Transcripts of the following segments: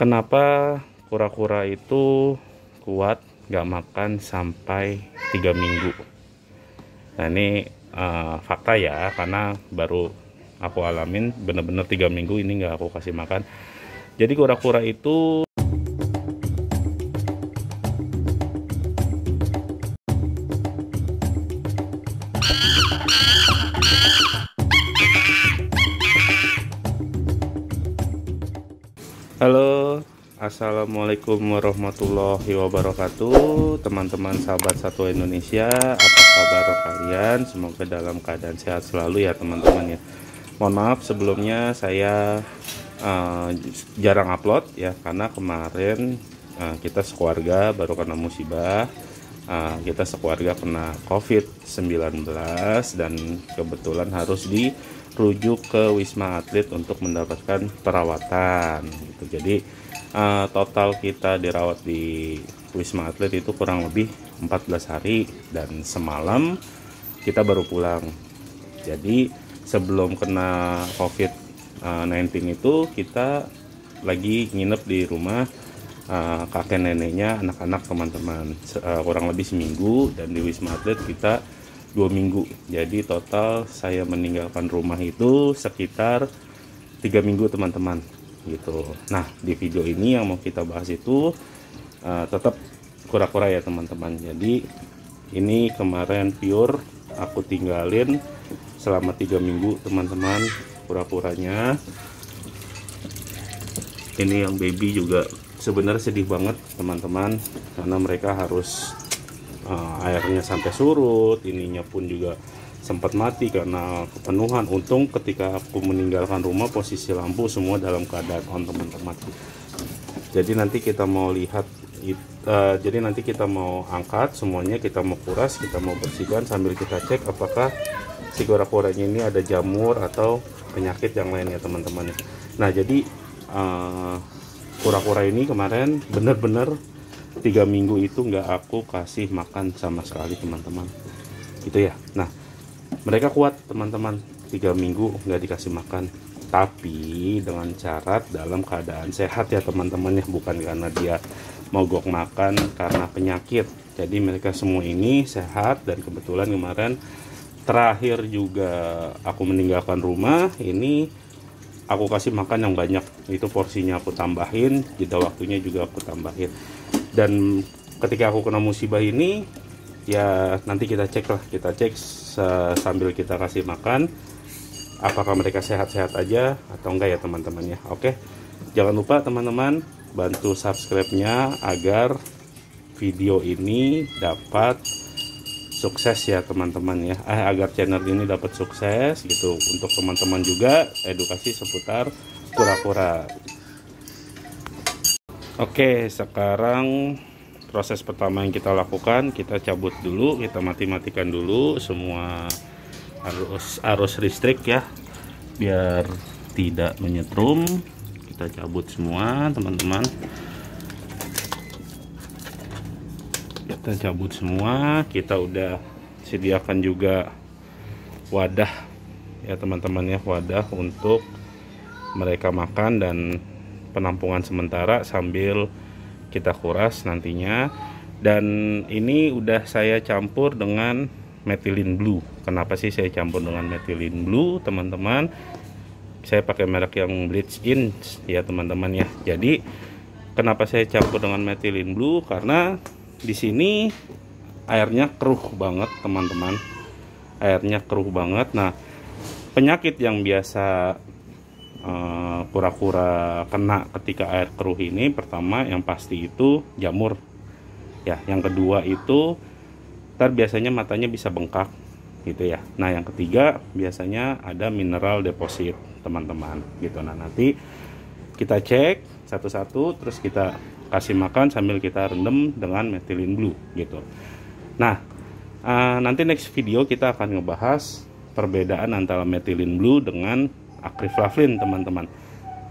Kenapa kura-kura itu kuat nggak makan sampai 3 minggu? Nah ini fakta ya, karena baru aku alamin bener-bener 3 minggu ini nggak aku kasih makan. Jadi kura-kura itu halo, assalamualaikum warahmatullahi wabarakatuh, teman-teman sahabat satu Indonesia. Apa kabar kalian? Semoga dalam keadaan sehat selalu ya teman-teman ya. Mohon maaf sebelumnya saya jarang upload ya, karena kemarin kita sekeluarga baru kena musibah. Kita sekeluarga kena COVID-19 dan kebetulan harus dirujuk ke Wisma Atlet untuk mendapatkan perawatan gitu. Jadi total kita dirawat di Wisma Atlet itu kurang lebih 14 hari dan semalam kita baru pulang. Jadi sebelum kena COVID-19 itu kita lagi nginep di rumah kakek neneknya, anak-anak, teman-teman, kurang lebih seminggu, dan di Wisma Atlet kita 2 minggu. Jadi total saya meninggalkan rumah itu sekitar 3 minggu teman-teman gitu. Nah di video ini yang mau kita bahas itu tetap kura-kura ya teman-teman. Jadi ini kemarin pure aku tinggalin selama 3 minggu teman-teman kura-kuranya. Ini yang baby juga sebenarnya sedih banget teman-teman, karena mereka harus airnya sampai surut, ininya pun juga sempat mati karena kepenuhan. Untung ketika aku meninggalkan rumah posisi lampu semua dalam keadaan on teman-teman. Jadi nanti kita mau lihat, jadi nanti kita mau angkat semuanya, kita mau kuras, kita mau bersihkan sambil kita cek apakah si kura-kuranya ini ada jamur atau penyakit yang lain ya teman-teman. Nah jadi kura-kura ini kemarin bener-bener 3 minggu itu nggak aku kasih makan sama sekali teman-teman gitu ya. Nah mereka kuat teman-teman, 3 minggu nggak dikasih makan, tapi dengan syarat dalam keadaan sehat ya teman-teman ya, bukan karena dia mogok makan karena penyakit. Jadi mereka semua ini sehat, dan kebetulan kemarin terakhir juga aku meninggalkan rumah ini aku kasih makan yang banyak, itu porsinya aku tambahin, jeda waktunya juga aku tambahin. Dan ketika aku kena musibah ini ya nanti kita cek lah, kita cek sambil kita kasih makan apakah mereka sehat-sehat aja atau enggak ya teman-teman ya. Oke, jangan lupa teman-teman bantu subscribe-nya agar video ini dapat sukses ya teman-teman ya, agar channel ini dapat sukses gitu, untuk teman-teman juga edukasi seputar kura-kura. Oke, sekarang proses pertama yang kita lakukan, kita cabut dulu, kita matikan dulu semua arus listrik ya, biar tidak menyetrum. Kita cabut semua teman-teman, kita cabut semua. Kita udah sediakan juga wadah ya teman-teman ya, wadah untuk mereka makan dan penampungan sementara sambil kita kuras nantinya. Dan ini udah saya campur dengan methylene blue. Kenapa sih saya campur dengan methylene blue teman-teman? Saya pakai merek yang Bleach In ya teman-teman ya. Jadi kenapa saya campur dengan methylene blue? Karena di sini airnya keruh banget teman-teman, airnya keruh banget. Nah penyakit yang biasa kura-kura kena ketika air keruh ini, pertama yang pasti itu jamur ya, yang kedua itu biasanya matanya bisa bengkak gitu ya. Nah yang ketiga biasanya ada mineral deposit teman-teman gitu. Nah nanti kita cek satu-satu, terus kita kasih makan sambil kita rendam dengan methylene blue gitu. Nah nanti next video kita akan ngebahas perbedaan antara methylene blue dengan akriflavin teman-teman.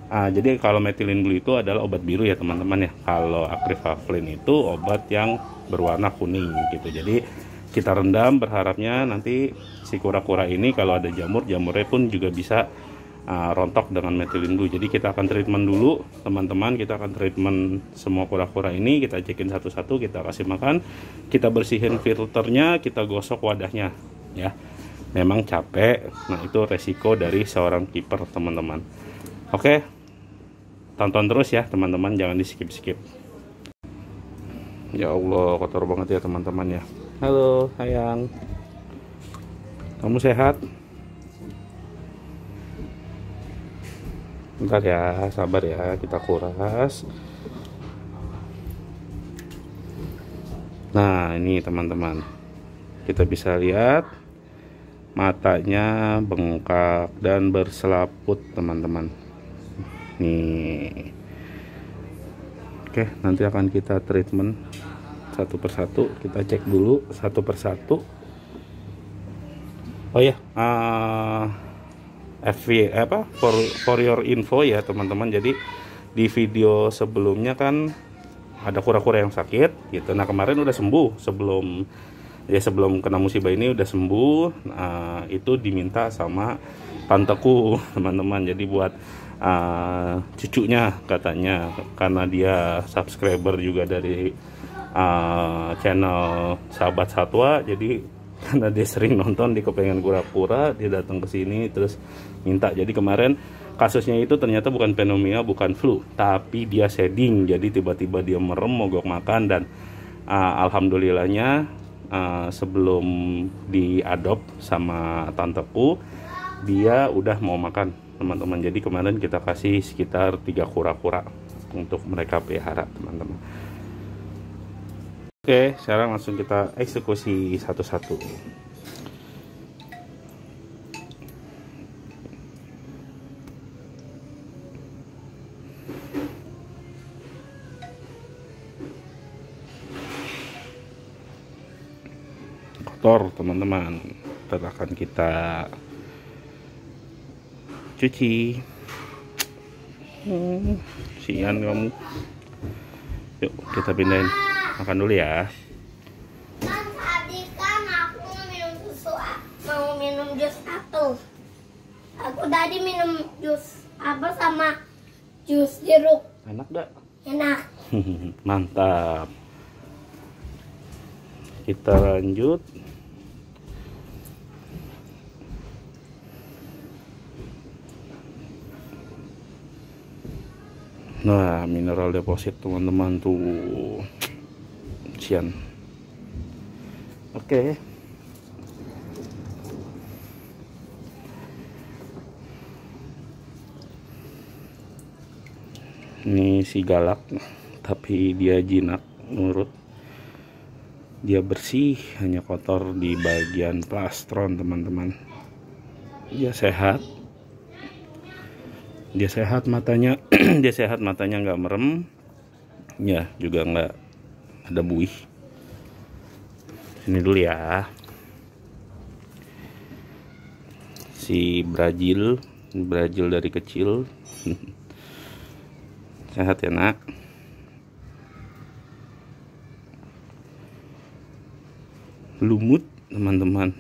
Jadi kalau methylene blue itu adalah obat biru ya teman-teman ya, kalau akriflavin itu obat yang berwarna kuning gitu. Jadi kita rendam, berharapnya nanti si kura-kura ini kalau ada jamur, jamurnya pun juga bisa rontok dengan metilin blue. Jadi kita akan treatment dulu teman-teman, kita akan treatment semua kura-kura ini, kita cekin satu-satu, kita kasih makan, kita bersihin filternya, kita gosok wadahnya ya. Memang capek, nah itu resiko dari seorang kiper teman-teman. Oke, tonton terus ya teman-teman, jangan di skip-skip. Ya Allah, kotor banget ya teman-teman ya. Halo sayang, kamu sehat? Bentar ya, sabar ya, kita kuras. Nah ini teman-teman, kita bisa lihat matanya bengkak dan berselaput teman-teman. Nih, oke, nanti akan kita treatment satu persatu, kita cek dulu satu persatu. Oh ya, for your info ya teman-teman, jadi di video sebelumnya kan ada kura-kura yang sakit gitu. Nah kemarin udah sembuh, sebelum kena musibah ini udah sembuh. Itu diminta sama tanteku teman-teman, jadi buat cucunya katanya, karena dia subscriber juga dari channel Sahabat Satwa. Jadi karena dia sering nonton, dia kepengen kura-kura, dia datang ke sini terus minta. Jadi kemarin kasusnya itu ternyata bukan pneumonia, bukan flu, tapi dia shedding. Jadi tiba-tiba dia merem, mogok makan, dan alhamdulillahnya sebelum diadop sama tanteku dia udah mau makan teman-teman. Jadi kemarin kita kasih sekitar 3 kura-kura untuk mereka pelihara teman-teman. Oke, sekarang langsung kita eksekusi satu-satu. Kotor teman-teman, akan kita cuci. Sian kamu. Yuk kita pindahin. Makan dulu ya. Kan tadi kan aku mau minum jus satu. Aku tadi minum jus apa sama jus jeruk. Enak gak? Enak. Mantap. Kita lanjut. Nah, mineral deposit teman-teman tuh. Sian. Oke. Ini si galak, tapi dia jinak nurut. Dia bersih, hanya kotor di bagian plastron teman-teman. Dia sehat. Dia sehat matanya. Dia sehat matanya, nggak merem. Ya, juga nggak ada buih. Sini dulu ya. Si Brazil dari kecil. Sehat ya nak. Lumut teman-teman.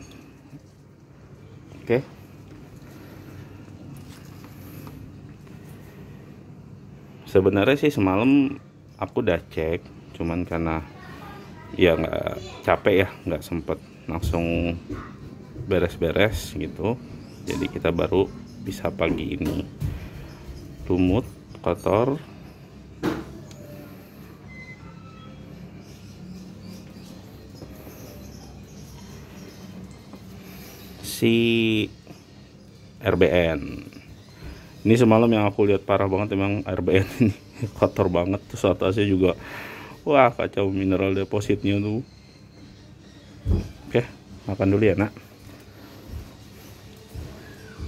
Oke. Sebenarnya sih semalam aku udah cek, cuman karena ya nggak capek ya, nggak sempet langsung beres-beres gitu. Jadi kita baru bisa pagi ini. Lumut, kotor. Si RBN ini semalam yang aku lihat parah banget, emang RBN ini kotor banget. Terus atasnya juga wah kacau, mineral depositnya tuh. Oke, makan dulu ya nak.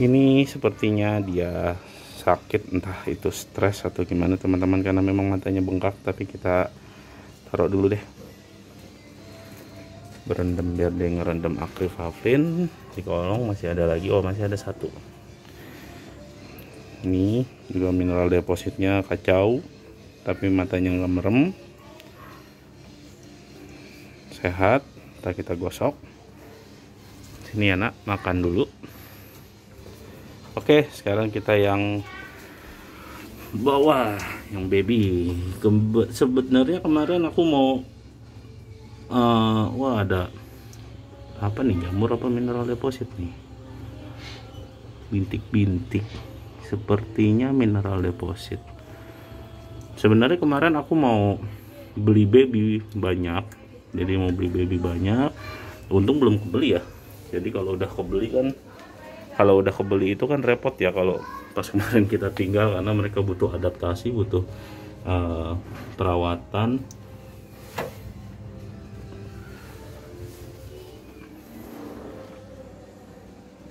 Ini sepertinya dia sakit, entah itu stres atau gimana teman-teman, karena memang matanya bengkak. Tapi kita taruh dulu deh, berendam biar dia ngerendam akrifavin. Di kolong masih ada lagi, oh masih ada satu. Ini juga mineral depositnya kacau, tapi matanya nggak merem. Sehat. Kita gosok. Sini ya nak, makan dulu. Oke, sekarang kita yang bawah, yang baby. Sebenarnya kemarin aku mau wah, ada apa nih, jamur apa mineral deposit nih, bintik-bintik, sepertinya mineral deposit. Sebenarnya kemarin aku mau beli baby banyak, jadi mau beli baby banyak, untung belum kebeli ya. Jadi kalau udah kebeli itu kan repot ya kalau pas kemarin kita tinggal, karena mereka butuh adaptasi, butuh perawatan.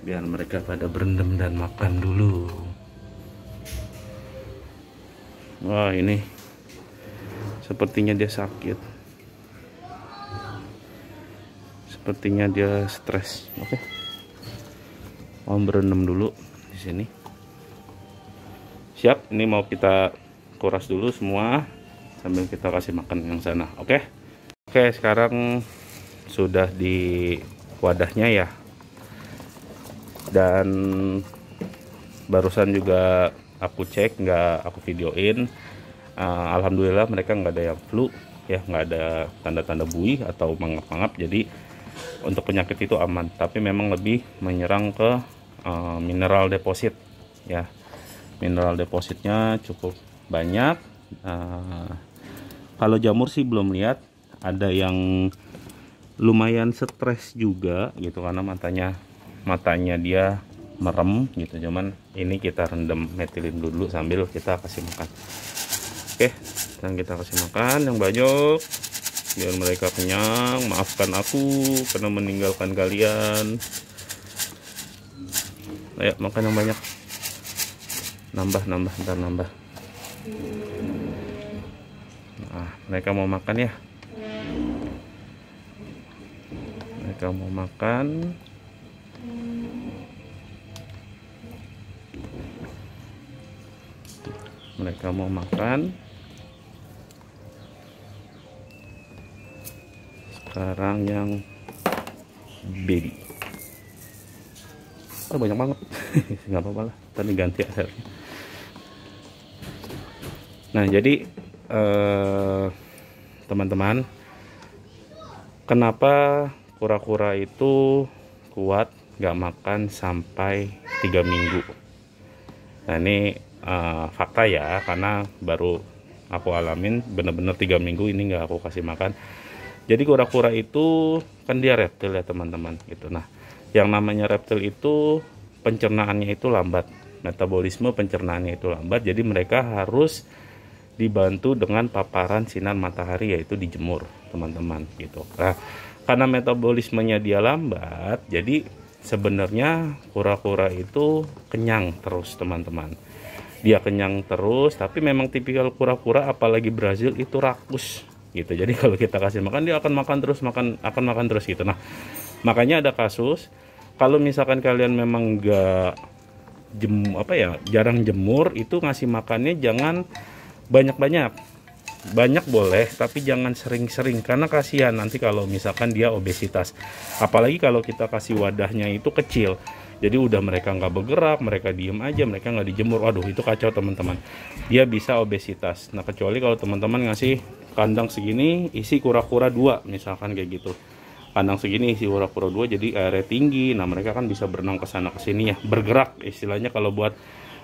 Biar mereka pada berendam dan makan dulu. Wah, ini sepertinya dia sakit, sepertinya dia stres. Oke, mau berendam dulu di sini. Siap, ini mau kita kuras dulu semua sambil kita kasih makan yang sana. Oke, sekarang sudah di wadahnya ya, dan barusan juga aku cek, nggak aku videoin. Alhamdulillah mereka nggak ada yang flu ya, nggak ada tanda-tanda buih atau mangap-mangap, jadi untuk penyakit itu aman. Tapi memang lebih menyerang ke mineral deposit ya, mineral depositnya cukup banyak. Kalau jamur sih belum lihat, ada yang lumayan stres juga gitu, karena matanya dia merem gitu. Cuman ini kita rendam metilin dulu sambil kita kasih makan. Oke, dan kita kasih makan yang banyak biar mereka kenyang. Maafkan aku karena meninggalkan kalian. Ayo makan yang banyak, nambah ntar nambah. Nah, mereka mau makan ya, mereka mau makan. Mereka mau makan. Sekarang yang baby. Oh, banyak banget. Nggak apa-apa lah, tadi ganti airnya. Nah, jadi teman-teman, kenapa kura-kura itu kuat nggak makan sampai 3 minggu? Nah, ini fakta ya, karena baru aku alamin bener-bener 3 minggu ini nggak aku kasih makan. Jadi kura-kura itu kan dia reptil ya teman-teman gitu. Nah, yang namanya reptil itu pencernaannya itu lambat, metabolisme pencernaannya itu lambat, jadi mereka harus dibantu dengan paparan sinar matahari, yaitu dijemur teman-teman gitu. Nah, karena metabolismenya dia lambat, jadi sebenarnya kura-kura itu kenyang terus teman-teman. Dia kenyang terus, tapi memang tipikal kura-kura apalagi Brazil itu rakus gitu. Jadi kalau kita kasih makan, dia akan makan terus gitu. Nah, makanya ada kasus kalau misalkan kalian memang jarang jemur, itu ngasih makannya jangan banyak-banyak. Banyak boleh, tapi jangan sering-sering, karena kasihan nanti kalau misalkan dia obesitas. Apalagi kalau kita kasih wadahnya itu kecil, jadi udah mereka nggak bergerak, mereka diem aja, mereka nggak dijemur, waduh itu kacau teman-teman, dia bisa obesitas. Nah, kecuali kalau teman-teman ngasih kandang segini isi kura-kura 2 misalkan kayak gitu, kandang segini isi kura-kura 2, jadi airnya tinggi. Nah, mereka kan bisa berenang ke sana ke sini ya, bergerak istilahnya, kalau buat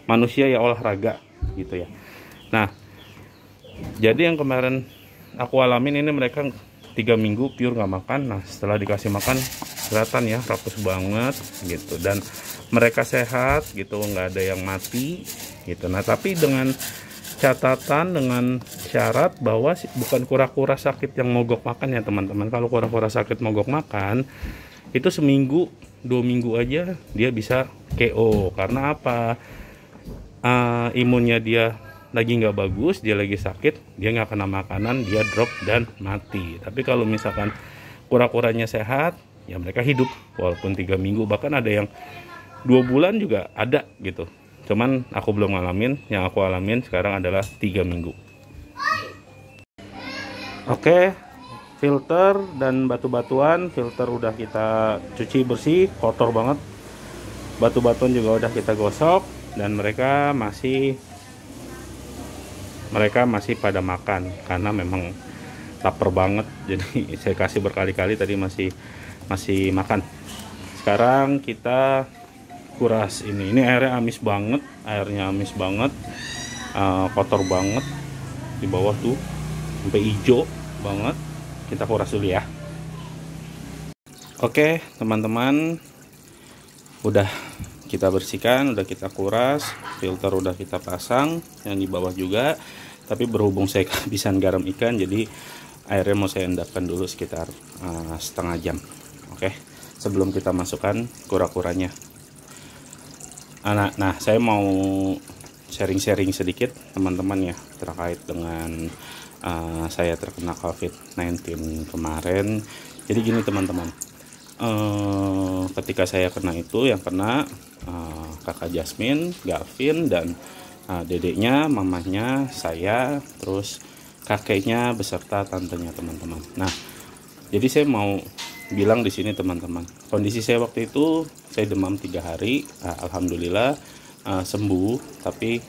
manusia ya olahraga gitu ya. Nah, jadi yang kemarin aku alamin ini, mereka 3 minggu pure nggak makan. Nah, setelah dikasih makan kelihatan ya rakus banget gitu, dan mereka sehat gitu, nggak ada yang mati gitu. Nah, tapi dengan catatan, dengan syarat bahwa bukan kura-kura sakit yang mogok makan ya teman-teman. Kalau kura-kura sakit mogok makan itu seminggu 2 minggu aja dia bisa KO. Karena apa? Imunnya dia lagi nggak bagus, dia lagi sakit, dia nggak kena makanan, dia drop dan mati. Tapi kalau misalkan kura-kuranya sehat, ya mereka hidup walaupun 3 minggu, bahkan ada yang 2 bulan juga ada gitu. Cuman aku belum ngalamin, yang aku alamin sekarang adalah 3 minggu. Oke, filter dan batu-batuan, filter udah kita cuci bersih, kotor banget. batu-batuan juga udah kita gosok, dan mereka masih pada makan karena memang lapar banget. Jadi saya kasih berkali-kali tadi masih makan. Sekarang kita kuras ini airnya amis banget, kotor banget di bawah tuh sampai hijau banget. Kita kuras dulu ya. Oke teman-teman, udah kita bersihkan, udah kita kuras, filter udah kita pasang yang di bawah juga. Tapi berhubung saya kehabisan garam ikan, jadi airnya mau saya endapkan dulu sekitar setengah jam. Oke, sebelum kita masukkan kura-kuranya. Nah, saya mau sharing-sharing sedikit teman-teman ya, terkait dengan saya terkena COVID-19 kemarin. Jadi gini teman-teman, ketika saya kena itu, yang kena kakak Jasmine, Gavin, dan dedeknya, mamanya, saya, terus kakeknya beserta tantenya teman-teman. Nah, jadi saya mau bilang di sini teman-teman, kondisi saya waktu itu saya demam 3 hari, alhamdulillah sembuh, tapi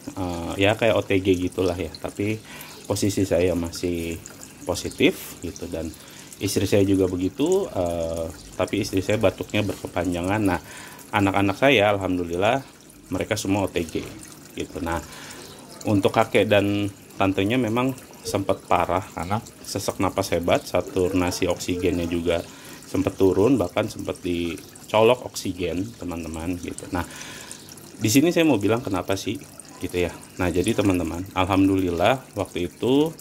ya kayak OTG gitulah ya, tapi posisi saya masih positif gitu, dan istri saya juga begitu, tapi istri saya batuknya berkepanjangan. Nah, anak-anak saya alhamdulillah mereka semua OTG gitu. Nah, untuk kakek dan tantenya memang sempat parah karena sesak napas hebat, saturasi oksigennya juga sempat turun, bahkan sempat dicolok oksigen teman-teman gitu. Nah, di sini saya mau bilang kenapa sih gitu ya. Nah, jadi teman-teman, alhamdulillah waktu itu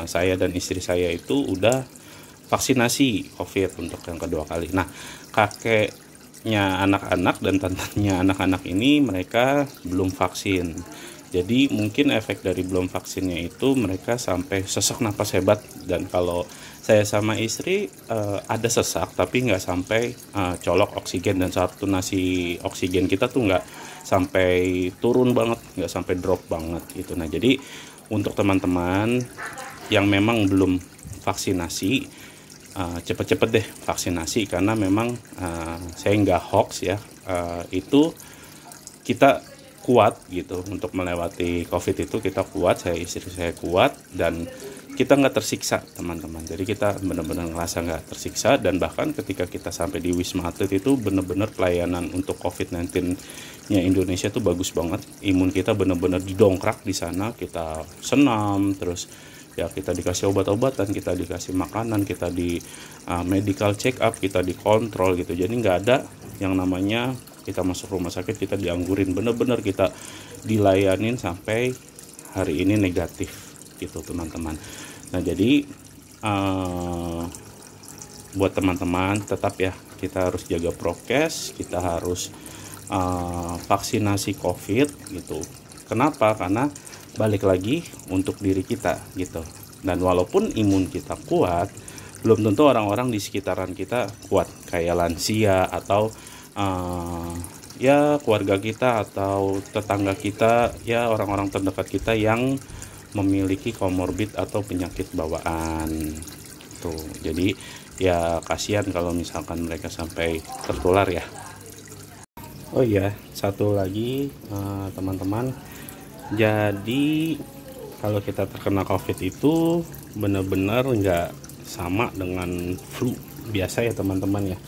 saya dan istri saya itu udah vaksinasi COVID untuk yang kedua kali. Nah, kakeknya anak-anak dan tantenya anak-anak ini mereka belum vaksin. Jadi mungkin efek dari belum vaksinnya itu mereka sampai sesak napas hebat, dan kalau saya sama istri ada sesak tapi nggak sampai colok oksigen, dan saturasi oksigen kita tuh nggak sampai turun banget, nggak sampai drop banget gitu. Nah, jadi untuk teman-teman yang memang belum vaksinasi, cepet-cepet deh vaksinasi, karena memang saya nggak hoax ya, itu kita kuat gitu untuk melewati COVID itu, kita kuat, istri saya kuat, dan kita nggak tersiksa teman-teman. Jadi kita benar-benar ngerasa nggak tersiksa, dan bahkan ketika kita sampai di Wisma Atlet itu benar-benar pelayanan untuk COVID-19-nya Indonesia tuh bagus banget. Imun kita benar-benar didongkrak di sana, kita senam, terus ya kita dikasih obat-obatan, kita dikasih makanan, kita di medical check up, kita dikontrol gitu. Jadi nggak ada yang namanya kita masuk rumah sakit kita dianggurin, bener-bener kita dilayanin sampai hari ini negatif gitu teman-teman. Nah, jadi buat teman-teman tetap ya, kita harus jaga prokes, kita harus vaksinasi COVID gitu. Kenapa? Karena balik lagi untuk diri kita gitu. Dan walaupun imun kita kuat, belum tentu orang-orang di sekitaran kita kuat, kayak lansia atau ya keluarga kita atau tetangga kita, ya orang-orang terdekat kita yang memiliki komorbid atau penyakit bawaan tuh. Jadi ya kasihan kalau misalkan mereka sampai tertular ya. Oh iya, satu lagi teman-teman, jadi kalau kita terkena COVID itu benar-benar nggak sama dengan flu biasa ya teman-teman ya.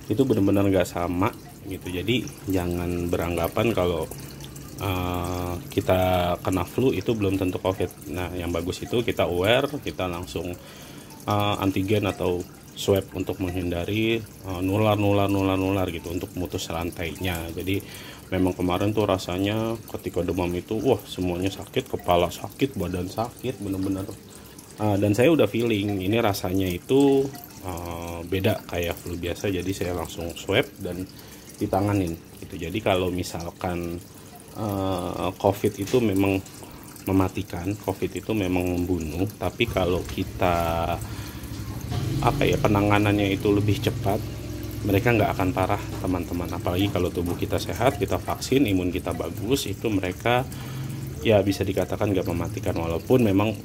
Itu benar-benar nggak sama gitu. Jadi jangan beranggapan kalau kita kena flu itu belum tentu COVID. Nah, yang bagus itu kita aware, kita langsung antigen atau swab untuk menghindari nular gitu, untuk mutus rantainya. Jadi memang kemarin tuh rasanya ketika demam itu wah semuanya sakit, kepala sakit, badan sakit, bener-bener dan saya udah feeling ini rasanya itu beda kayak flu biasa. Jadi saya langsung swab dan ditanganin gitu. Jadi kalau misalkan COVID itu memang mematikan, COVID itu memang membunuh, tapi kalau kita penanganannya itu lebih cepat, mereka nggak akan parah teman-teman. Apalagi kalau tubuh kita sehat, kita vaksin, imun kita bagus, itu mereka ya bisa dikatakan nggak mematikan, walaupun memang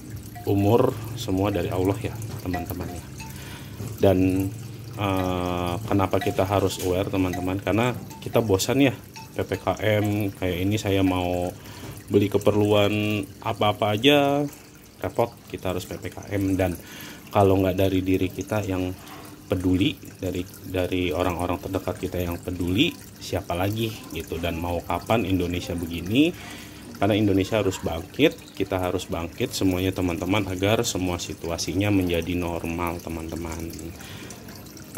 umur semua dari Allah ya teman-teman ya. Dan kenapa kita harus aware teman-teman, karena kita bosan ya PPKM kayak ini. Saya mau beli keperluan apa-apa aja repot, kita harus PPKM. Dan kalau nggak dari diri kita yang peduli, dari orang-orang terdekat kita yang peduli, siapa lagi gitu. Dan mau kapan Indonesia begini? Karena Indonesia harus bangkit, kita harus bangkit semuanya teman-teman, agar semua situasinya menjadi normal teman-teman.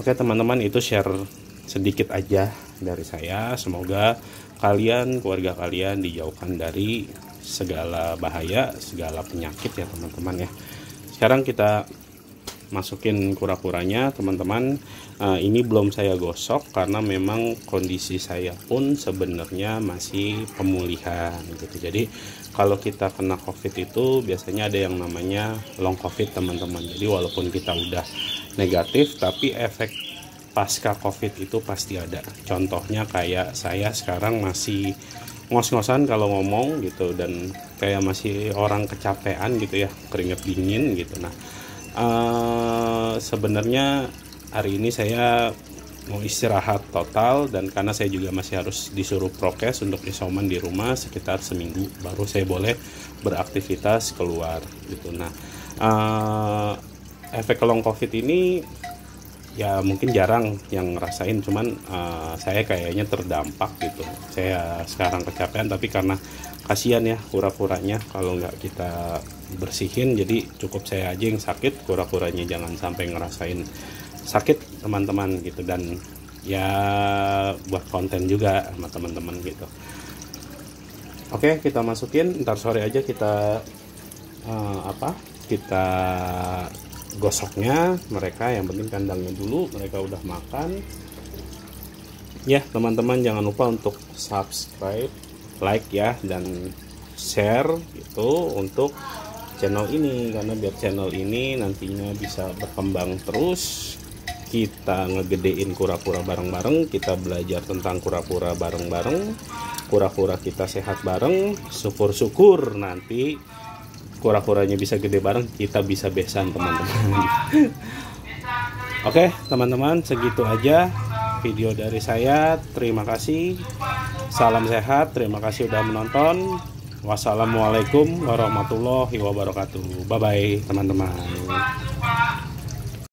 Oke teman-teman, itu share sedikit aja dari saya. Semoga kalian, keluarga kalian dijauhkan dari segala bahaya, segala penyakit ya teman-teman ya. Sekarang kita masukin kura-kuranya teman-teman. Ini belum saya gosok karena memang kondisi saya pun sebenarnya masih pemulihan gitu. Jadi kalau kita kena COVID itu biasanya ada yang namanya long COVID teman-teman. Jadi walaupun kita udah negatif, tapi efek pasca COVID itu pasti ada. Contohnya kayak saya sekarang masih ngos-ngosan kalau ngomong gitu, dan kayak masih orang kecapean gitu ya, keringet dingin gitu. Nah sebenarnya hari ini saya mau istirahat total, dan karena saya juga masih harus disuruh prokes untuk isoman di rumah sekitar seminggu, baru saya boleh beraktivitas keluar gitu. Nah efek long COVID ini ya mungkin jarang yang ngerasain, cuman saya kayaknya terdampak gitu. Saya sekarang kecapean, tapi karena kasihan ya kura-kuranya kalau nggak kita bersihin, jadi cukup saya aja yang sakit, kura-kuranya jangan sampai ngerasain sakit teman-teman gitu. Dan ya buat konten juga sama teman-teman gitu. Oke, kita masukin, ntar sore aja kita kita gosoknya mereka. Yang penting kandangnya dulu mereka udah makan ya teman-teman. Jangan lupa untuk subscribe, like ya, dan share gitu untuk channel ini, karena biar channel ini nantinya bisa berkembang terus. Kita ngegedein kura-kura bareng-bareng, kita belajar tentang kura-kura bareng-bareng, kura-kura kita sehat bareng. Syukur-syukur nanti kura-kuranya bisa gede bareng, kita bisa besan teman-teman. Oke teman-teman, segitu aja video dari saya. Terima kasih, salam sehat, terima kasih udah menonton. Wassalamualaikum warahmatullahi wabarakatuh. Bye bye teman-teman.